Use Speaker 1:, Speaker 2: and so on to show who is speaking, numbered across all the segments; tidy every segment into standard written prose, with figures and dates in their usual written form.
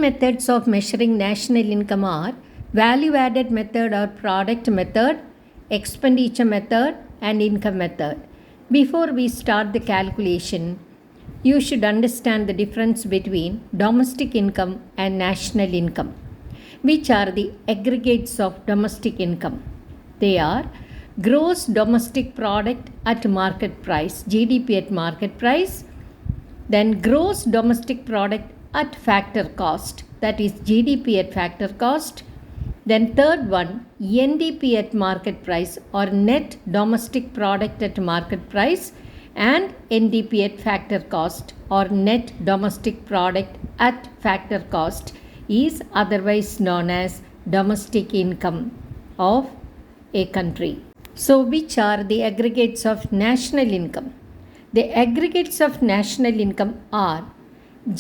Speaker 1: methods of measuring national income are value added method or product method, expenditure method, and income method. Before we start the calculation, you should understand the difference between domestic income and national income, which are the aggregates of domestic income. They are gross domestic product at market price, GDP at market price, then gross domestic product at factor cost, that is GDP at factor cost. Then third one, NDP at market price or net domestic product at market price, and NDP at factor cost or net domestic product at factor cost is otherwise known as domestic income of a country. So which are the aggregates of national income? The aggregates of national income are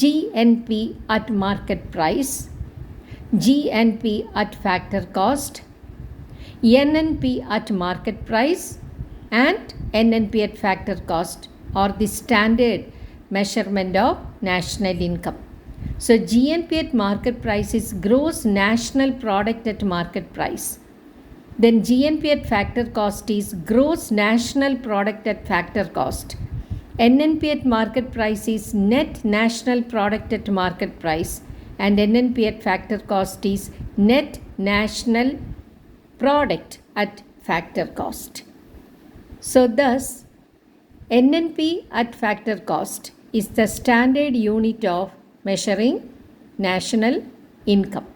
Speaker 1: GNP at market price, GNP at factor cost, NNP at market price, and NNP at factor cost are the standard measurement of national income. So GNP at market price is gross national product at market price. Then GNP at factor cost is gross national product at factor cost. NNP at market price is net national product at market price, and NNP at factor cost is net national product at factor cost. So thus, NNP at factor cost is the standard unit of measuring national income.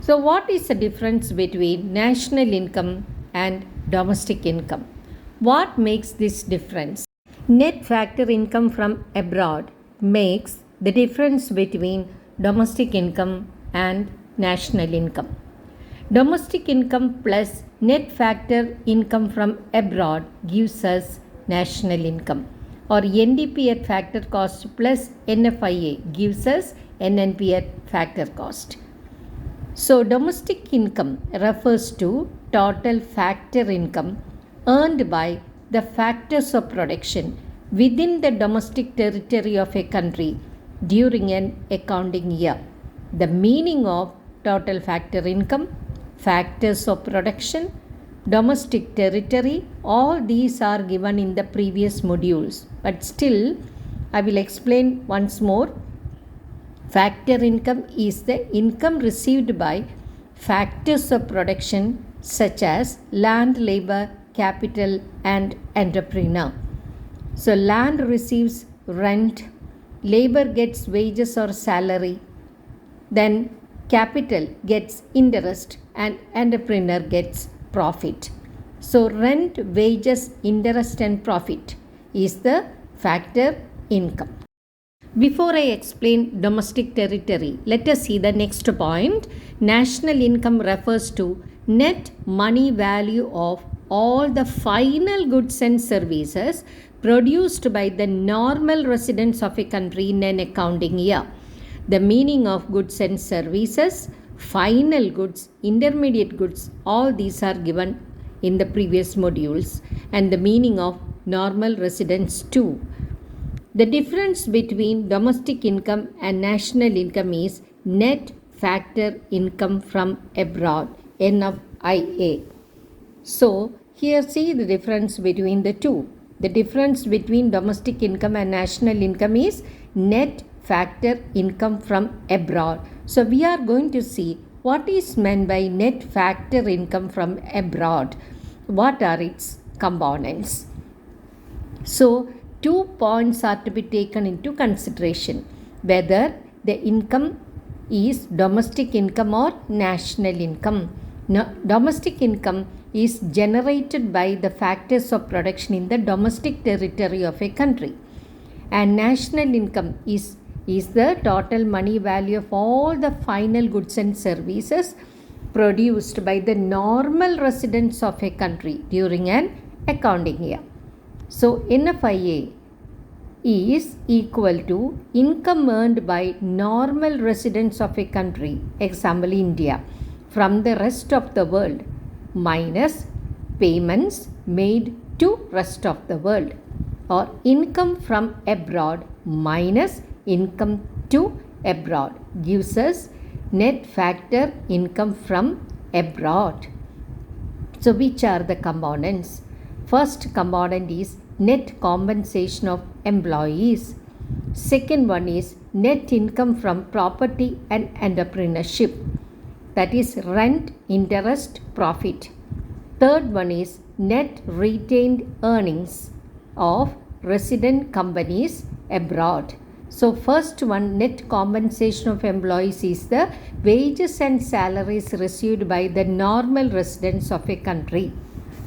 Speaker 1: So what is the difference between national income and domestic income? What makes this difference? Net factor income from abroad makes the difference between domestic income and national income. Domestic income plus net factor income from abroad gives us national income, or NDP at factor cost plus NFIA gives us NNP at factor cost. So domestic income refers to total factor income earned by the factors of production within the domestic territory of a country during an accounting year. The meaning of total factor income, factors of production, domestic territory, all these are given in the previous modules, but still I will explain once more. Factor income is the income received by factors of production such as land, labor, capital, and entrepreneur. So land receives rent, labor gets wages or salary, then capital gets interest, and entrepreneur gets profit. So rent, wages, interest, and profit is the factor income. Before I explain domestic territory, let us see the next point. National income refers to net money value of all the final goods and services produced by the normal residents of a country in an accounting year. The meaning of goods and services, final goods, intermediate goods, all these are given in the previous modules, and the meaning of normal residents too. The difference between domestic income and national income is net factor income from abroad, NFIA. So here see the difference between the two. The difference between domestic income and national income is net factor income from abroad. So we are going to see what is meant by net factor income from abroad. What are its components? So 2 points are to be taken into consideration: whether the income is domestic income or national income. Domestic income is generated by the factors of production in the domestic territory of a country, and national income is the total money value of all the final goods and services produced by the normal residents of a country during an accounting year. So NFIA is equal to income earned by normal residents of a country, example India, from the rest of the world minus payments made to rest of the world, or income from abroad minus income to abroad gives us net factor income from abroad. So which are the components? First component is net compensation of employees. Second one is net income from property and entrepreneurship, that is rent, interest, profit. Third one is net retained earnings of resident companies abroad. So first one, net compensation of employees, is the wages and salaries received by the normal residents of a country.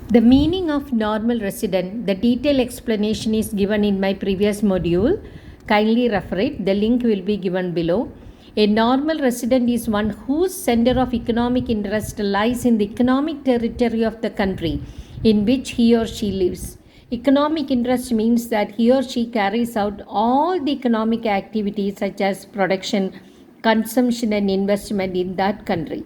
Speaker 1: The meaning of normal resident, the detailed explanation is given in my previous module. Kindly refer it. The link will be given below. A normal resident is one whose center of economic interest lies in the economic territory of the country in which he or she lives. Economic interest means that he or she carries out all the economic activities such as production, consumption and investment in that country.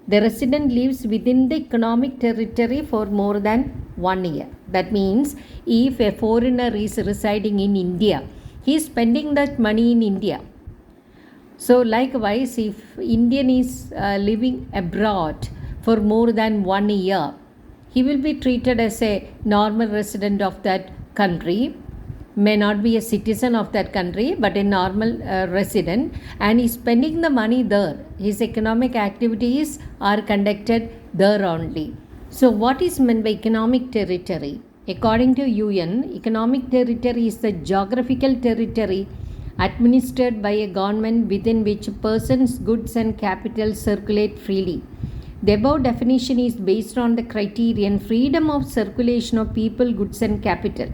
Speaker 1: The resident lives within the economic territory for more than 1 year. That means if a foreigner is residing in India, he is spending that money in India. So likewise, if Indian is living abroad for more than 1 year, he will be treated as a normal resident of that country, may not be a citizen of that country, but a normal resident, and is spending the money there. His economic activities are conducted there only. So what is meant by economic territory? According to UN, economic territory is the geographical territory administered by a government within which persons, goods and capital circulate freely. The above definition is based on the criterion freedom of circulation of people, goods and capital.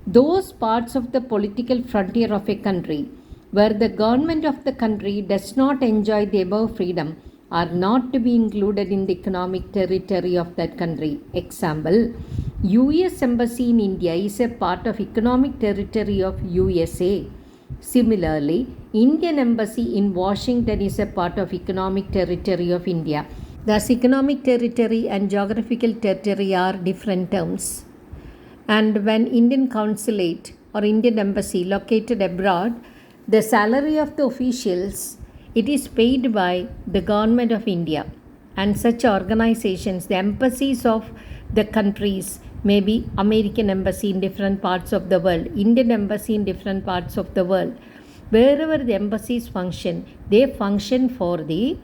Speaker 1: Those parts of the political frontier of a country where the government of the country does not enjoy the above freedom are not to be included in the economic territory of that country. Example, US Embassy in India is a part of economic territory of USA. Similarly, Indian Embassy in Washington is a part of economic territory of India. Thus, economic territory and geographical territory are different terms. And when Indian consulate or Indian embassy located abroad, the salary of the officials, it is paid by the government of India. And such organizations, the embassies of the countries, may be American embassy in different parts of the world, Indian embassy in different parts of the world. Wherever the embassies function, they function for the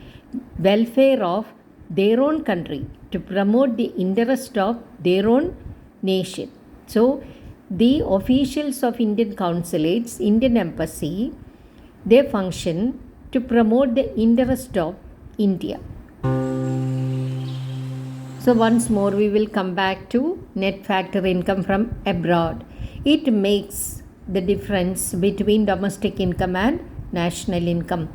Speaker 1: welfare of their own country, to promote the interest of their own nation. So, the officials of Indian consulates, Indian embassy, they function to promote the interest of India. So once more we will come back to net factor income from abroad. It makes the difference between domestic income and national income.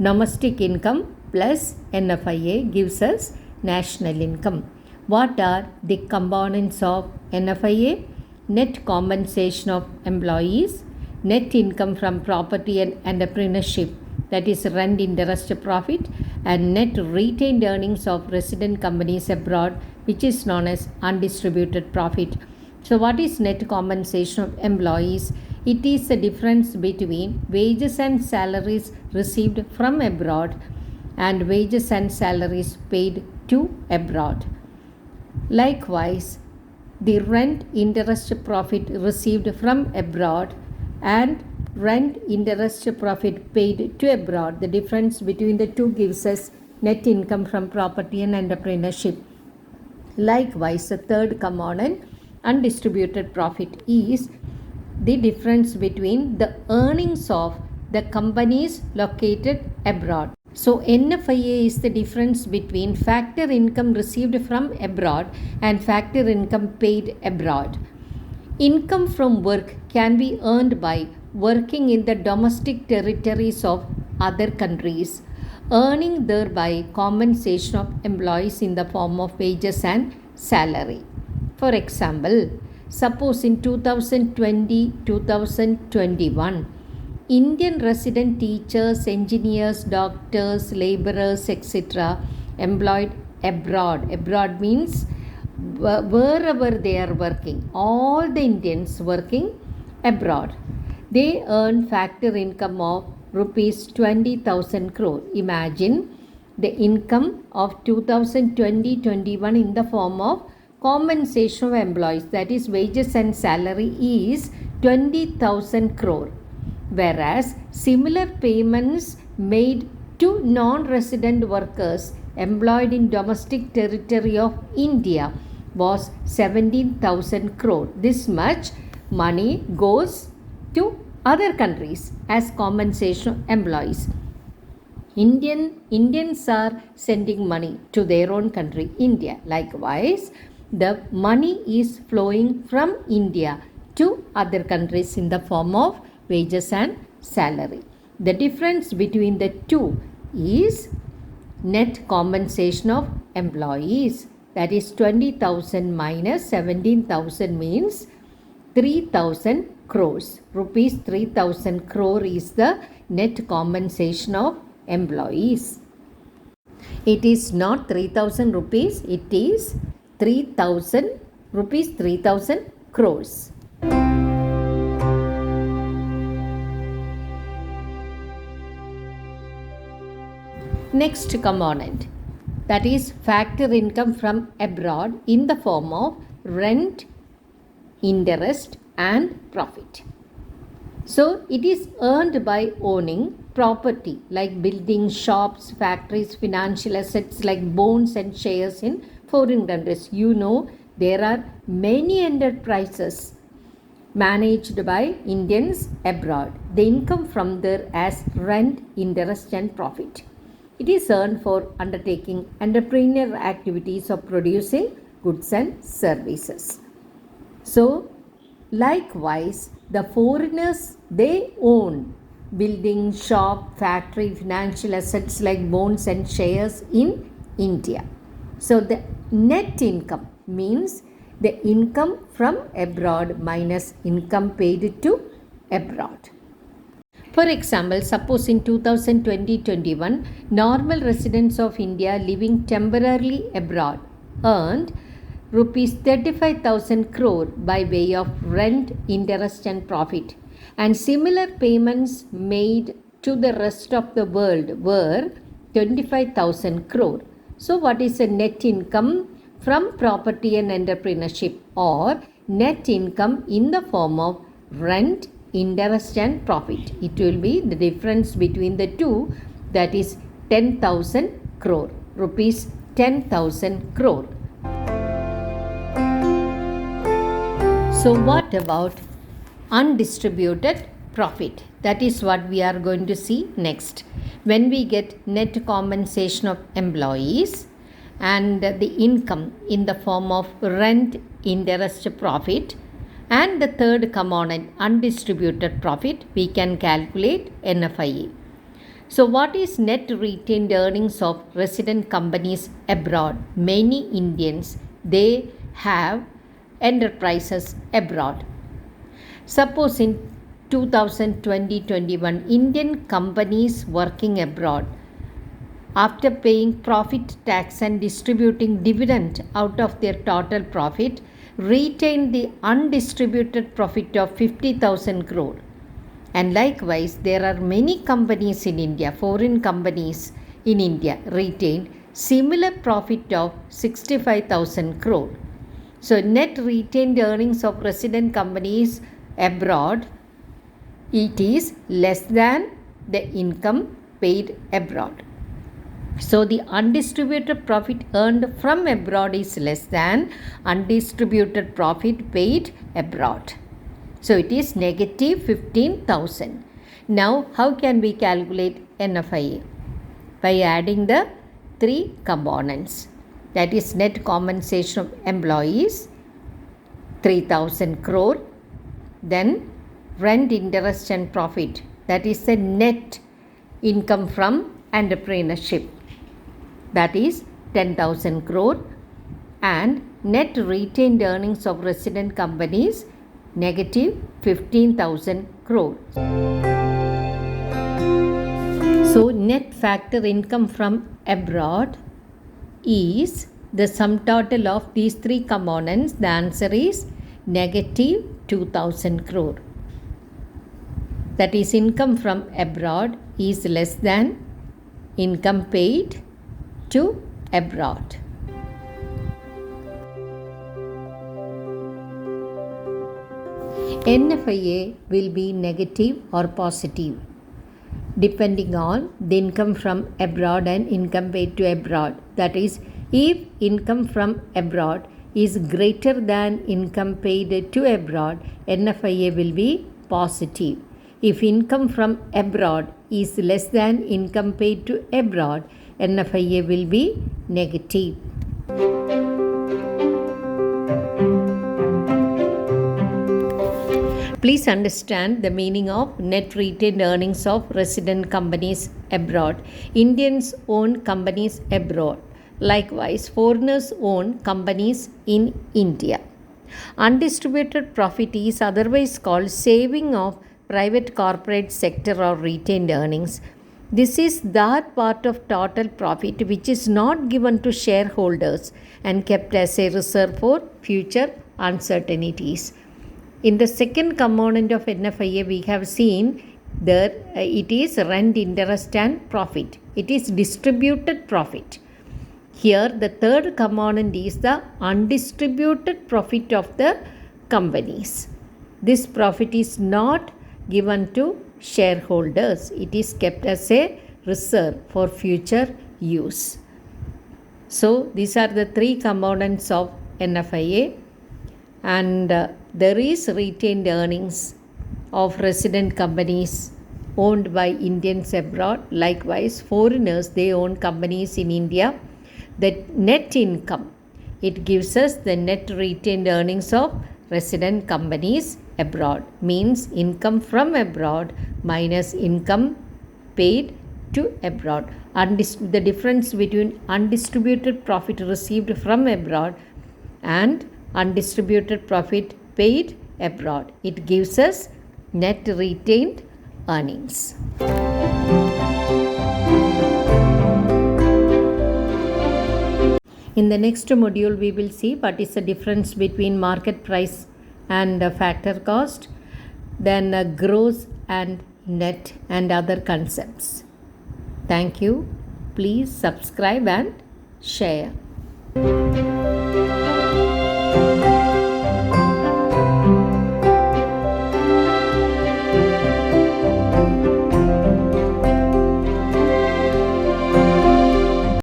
Speaker 1: Domestic income plus NFIA gives us national income. What are the components of NFIA? Net compensation of employees, net income from property and entrepreneurship, that is rent, interest, profit, and net retained earnings of resident companies abroad, which is known as undistributed profit. So what is net compensation of employees? It is the difference between wages and salaries received from abroad and wages and salaries paid to abroad. Likewise, the rent, interest, profit received from abroad and rent, interest, profit paid to abroad. The difference between the two gives us net income from property and entrepreneurship. Likewise, the third component, undistributed profit, is the difference between the earnings of the companies located abroad. So NFIA is the difference between factor income received from abroad and factor income paid abroad. Income from work can be earned by working in the domestic territories of other countries, earning thereby compensation of employees in the form of wages and salary. For example, suppose in 2020-2021, Indian resident teachers, engineers, doctors, laborers, etc. employed abroad. Abroad means wherever they are working. All the Indians working abroad, they earn factor income of rupees 20,000 crore. Imagine the income of 2020-21 in the form of compensation of employees, that is wages and salary, is 20,000 crore, whereas similar payments made to non-resident workers employed in domestic territory of India was 17,000 crore. This much money goes to other countries as compensation of employees. Indians are sending money to their own country, India. Likewise, the money is flowing from India to other countries in the form of wages and salary. The difference between the two is net compensation of employees, that is 20,000 minus 17,000 means 3,000 crores. Rupees 3,000 crore is the net compensation of employees. It is not 3,000 rupees, it is 3,000 rupees, 3,000 crores. Next component, that is factor income from abroad in the form of rent, interest and profit. So it is earned by owning property like buildings, shops, factories, financial assets like bonds and shares in foreign countries. You know, there are many enterprises managed by Indians abroad. The income from there as rent, interest and profit. It is earned for undertaking entrepreneurial activities of producing goods and services. So, likewise, the foreigners, they own building, shop, factory, financial assets like bonds and shares in India. So, the net income means the income from abroad minus income paid to abroad. For example, suppose in 2020-21, normal residents of India living temporarily abroad earned rupees 35,000 crore by way of rent, interest and profit, and similar payments made to the rest of the world were 25,000 crore. So what is the net income from property and entrepreneurship, or net income in the form of rent, interest and profit? It will be the difference between the two, that is 10,000 crore, rupees 10,000 crore. So what about undistributed profit? That is what we are going to see next. When we get net compensation of employees and the income in the form of rent, interest, profit, and the third component undistributed profit, we can calculate NFIA. So what is net retained earnings of resident companies abroad? Many Indians, they have enterprises abroad. Suppose in 2020-21, Indian companies working abroad, after paying profit tax and distributing dividend out of their total profit, retain the undistributed profit of 50,000 crore. And likewise, there are many companies in India, foreign companies in India, retain similar profit of 65,000 crore. So net retained earnings of resident companies abroad, it is less than the income paid abroad. So the undistributed profit earned from abroad is less than undistributed profit paid abroad. So it is negative 15,000. Now how can we calculate NFIA? By adding the three components. That is net compensation of employees 3,000 crore, then rent, interest and profit, that is the net income from entrepreneurship, that is 10,000 crore, and net retained earnings of resident companies negative 15,000 crore. So net factor income from abroad is the sum total of these three components. The answer is negative 2,000 crore. that is income from abroad, is less than income paid to abroad. NFIA will be negative or positive depending on the income from abroad and income paid to abroad. That is, if income from abroad is greater than income paid to abroad, NFIA will be positive. If income from abroad is less than income paid to abroad, NFIA will be negative. Please understand the meaning of net retained earnings of resident companies abroad. Indians own companies abroad. Likewise, foreigners own companies in India. Undistributed profit is otherwise called saving of private corporate sector or retained earnings. This is that part of total profit which is not given to shareholders and kept as a reserve for future uncertainties. In the second component of NFIA, we have seen that it is rent, interest and profit. It is distributed profit. Here the third component is the undistributed profit of the companies. This profit is not given to shareholders. It is kept as a reserve for future use. So these are the three components of NFIA, and there is retained earnings of resident companies owned by Indians abroad. Likewise, foreigners, they own companies in India. The net income, it gives us the net retained earnings of resident companies abroad, means income from abroad minus income paid to abroad. The difference between undistributed profit received from abroad and undistributed profit paid abroad, it gives us net retained earnings. In the next module, we will see what is the difference between market price and factor cost, then gross and net and other concepts. Thank you. Please subscribe and share.